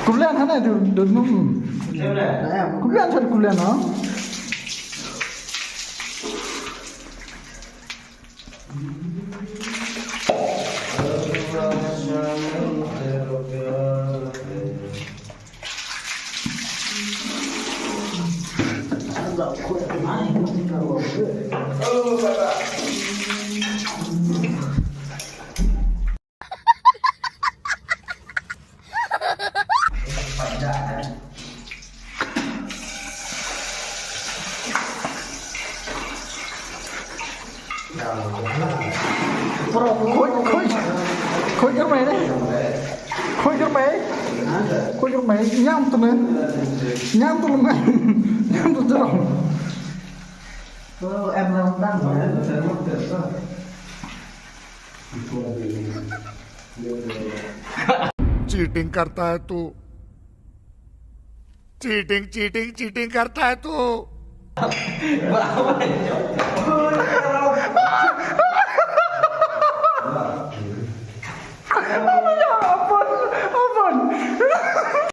Kuliah mana tu? Dulu. Kuliah cari kuliah no. Bro, khôi cái mày đấy, khôi cái mày, nhám tụi mày nhám tụi rồi. Em đang cheating करता है तू cheating cheating cheating करता है तू